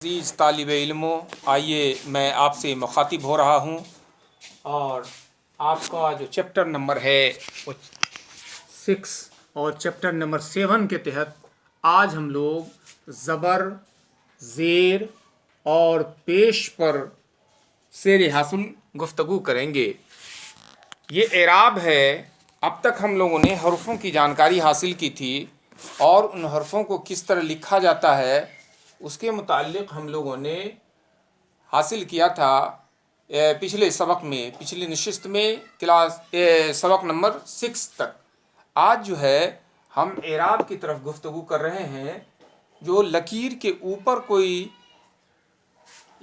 अज़ीज़ तालिब इल्मों, आइए मैं आपसे मुखातिब हो रहा हूँ और आपका जो चैप्टर नंबर है वो 6 और चैप्टर नंबर 7 के तहत आज हम लोग ज़बर, ज़ेर और पेश पर शेर हासिल गुफ्तगू करेंगे। ये एराब है। अब तक हम लोगों ने हरफ़ों की जानकारी हासिल की थी और उन हरफ़ों को किस तरह लिखा जाता है उसके मुताल्लिक़ हम लोगों ने हासिल किया था पिछले सबक में, पिछली नशिस्त में सबक नंबर 6 तक। आज जो है हम एराब की तरफ गुफ्तगू कर रहे हैं। जो लकीर के ऊपर कोई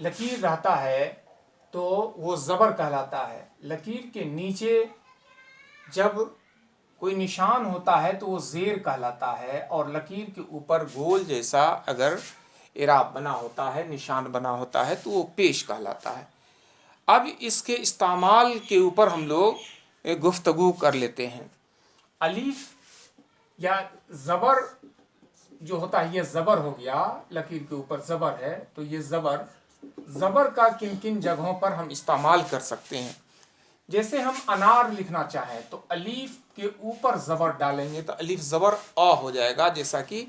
लकीर रहता है तो वो ज़बर कहलाता है। लकीर के नीचे जब कोई निशान होता है तो वो ज़ेर कहलाता है और लकीर के ऊपर गोल जैसा अगर इराब बना होता है, निशान बना होता है तो वो पेश कहलाता है। अब इसके इस्तेमाल के ऊपर हम लोग गुफ्तगू कर लेते हैं। अलीफ या ज़बर जो होता है, ये ज़बर हो गया, लकीर के ऊपर ज़बर है तो ये ज़बर का किन किन जगहों पर हम इस्तेमाल कर सकते हैं। जैसे हम अनार लिखना चाहें तो अलीफ के ऊपर ज़बर डालेंगे तो अलीफ ज़बर आ हो जाएगा, जैसा कि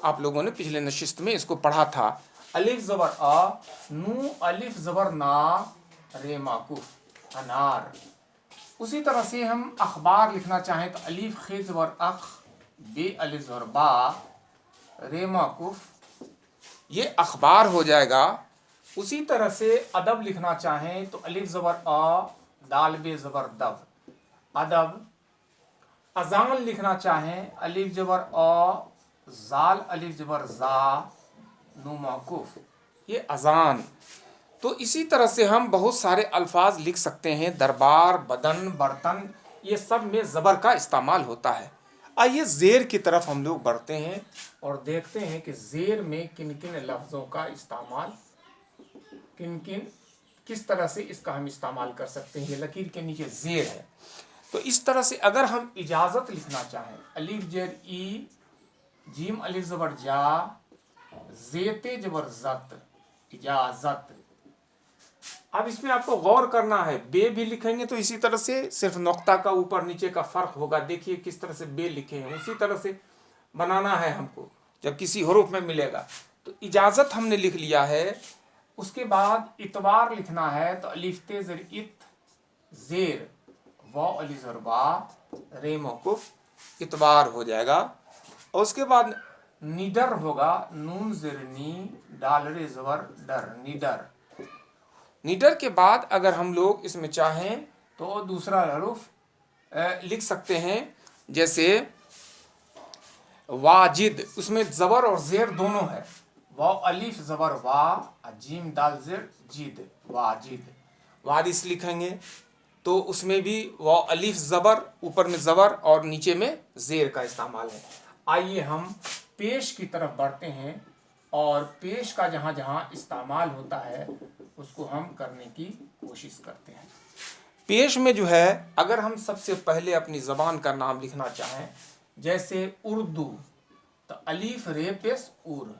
आप लोगों ने पिछले नशिस्त में इसको पढ़ा था। अलिफ ज़बर आ, नू अलिफ ज़बर ना, रे माकूफ अनार। उसी तरह से हम अखबार लिखना चाहें तो अलिफ खे ज़बर अख, बे अलिफ ज़बर बा, रे माकूफ ये अखबार हो जाएगा। उसी तरह से अदब लिखना चाहें तो अलिफ ज़बर आ, दाल बे ज़बर दब, अदब। अज़ान लिखना चाहें अलिफ ज़बर आ, ज़ाल अलिफ ज़बर ज़ा, नू मौकूफ, ये अज़ान। तो इसी तरह से हम बहुत सारे अल्फाज लिख सकते हैं। दरबार, बदन, बर्तन, ये सब में ज़बर का इस्तेमाल होता है। आइए ज़ेर की तरफ हम लोग बढ़ते हैं और देखते हैं कि ज़ेर में किन किन लफ्ज़ों का इस्तेमाल, किस तरह से इसका हम इस्तेमाल कर सकते हैं। ये लकीर के नीचे ज़ेर है तो इस तरह से अगर हम इजाज़त लिखना चाहें, अलिफ जेर ई, जीम अलिफ ज़बर जा, ज़ेते ज़बर ज़त, इजाज़त। अब इसमें आपको गौर करना है, बे भी लिखेंगे तो इसी तरह से सिर्फ नुक्ता का ऊपर नीचे का फ़र्क होगा। देखिए किस तरह से बे लिखे हैं, उसी तरह से बनाना है हमको जब किसी हरूफ में मिलेगा। तो इजाज़त हमने लिख लिया है। उसके बाद इतवार लिखना है तो अलिफ ते ज़र इत, ज़ेर वा अलिफ ज़बर बा, रे मौकूफ इतवार हो जाएगा। और उसके बाद निडर होगा, नून ज़ेर नी, डाल रे ज़बर डर, निडर। निडर के बाद अगर हम लोग इसमें चाहें तो दूसरा हरूफ लिख सकते हैं, जैसे वाजिद, उसमें ज़बर और ज़ेर दोनों है। वा अलिफ ज़बर वा, जीम दाल ज़ेर जिद, वाजिद। वारिस लिखेंगे तो उसमें भी वा अलिफ ज़बर, ऊपर में ज़बर और नीचे में ज़ेर का इस्तेमाल है। आइए हम पेश की तरफ बढ़ते हैं और पेश का जहाँ जहाँ इस्तेमाल होता है उसको हम करने की कोशिश करते हैं। पेश में जो है, अगर हम सबसे पहले अपनी ज़बान का नाम लिखना चाहें, जैसे उर्दू तो अलीफ रे पेश उर,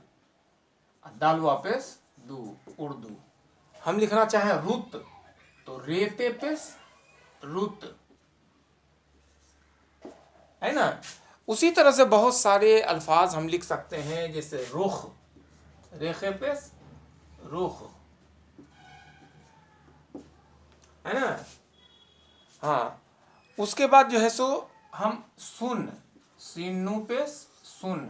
दाल वापेस दू, उर्दू। हम लिखना चाहें रुत तो रेते पेश रुत, है ना। उसी तरह से बहुत सारे अल्फाज हम लिख सकते हैं, जैसे रुख, रेखे पेश रुख, है ना। हाँ, उसके बाद जो है सो हम सुन, सीनू पेश सुन।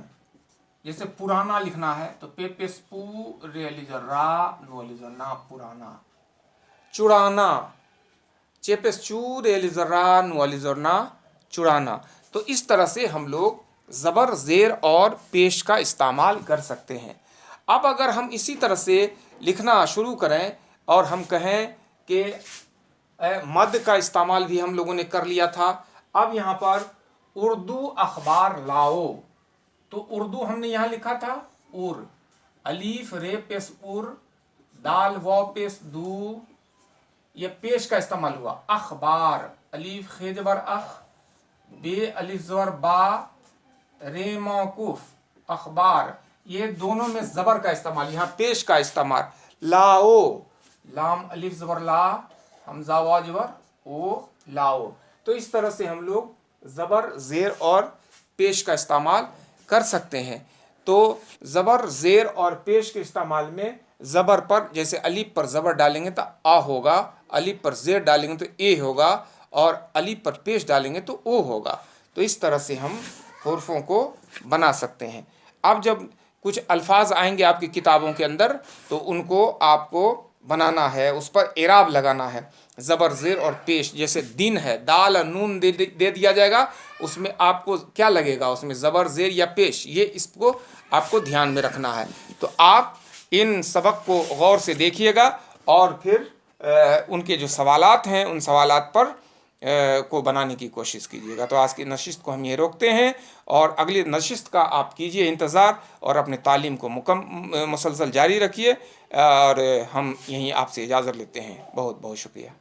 जैसे पुराना लिखना है तो पे पेश पू, रे अली जो रा, नो अली जो ना, पुराना। चुड़ाना, चे पेश चू, रे अली जो रा, नो अली जो ना, चुड़ाना। तो इस तरह से हम लोग ज़बर, ज़ेर और पेश का इस्तेमाल कर सकते हैं। अब अगर हम इसी तरह से लिखना शुरू करें और हम कहें कि मद का इस्तेमाल भी हम लोगों ने कर लिया था। अब यहाँ पर उर्दू अखबार लाओ तो उर्दू हमने यहाँ लिखा था उर, अलीफ रे पेश उर, दाल व पेश दू, ये पेश का इस्तेमाल हुआ। अखबार, अलीफ खे ज़बर अख, बे अलिफ ज़बर बा, रे मौकूफ अखबार। ये दोनों में ज़बर का इस्तेमाल, यहाँ पेश का इस्तेमाल। लाओ, लाम अलिफ ज़बर ला, हमजा वाव ज़बर ओ, लाओ। तो इस तरह से हम लोग ज़बर, ज़ेर और पेश का इस्तेमाल कर सकते हैं। तो ज़बर, ज़ेर और पेश के इस्तेमाल में ज़बर पर जैसे अलिफ पर ज़बर डालेंगे तो आ होगा, अलिफ पर ज़ेर डालेंगे तो ए होगा, और अलिफ पर पेश डालेंगे तो ओ होगा। तो इस तरह से हम हुर्फ़ों को बना सकते हैं। अब जब कुछ अल्फाज आएंगे आपकी किताबों के अंदर तो उनको आपको बनाना है, उस पर एराब लगाना है। ज़बर, ज़ेर और पेश, जैसे दिन है, दाल और नून दे दिया जाएगा, उसमें आपको क्या लगेगा, उसमें ज़बर, ज़ेर या पेश, ये इसको आपको ध्यान में रखना है। तो आप इन सबक को गौर से देखिएगा और फिर उनके जो सवालात हैं उन सवालात पर को बनाने की कोशिश कीजिएगा। तो आज की नशिस्त को हम ये रोकते हैं और अगली नशिस्त का आप कीजिए इंतज़ार और अपने तालीम को मुसलसल जारी रखिए, और हम यहीं आपसे इजाज़त लेते हैं। बहुत बहुत शुक्रिया।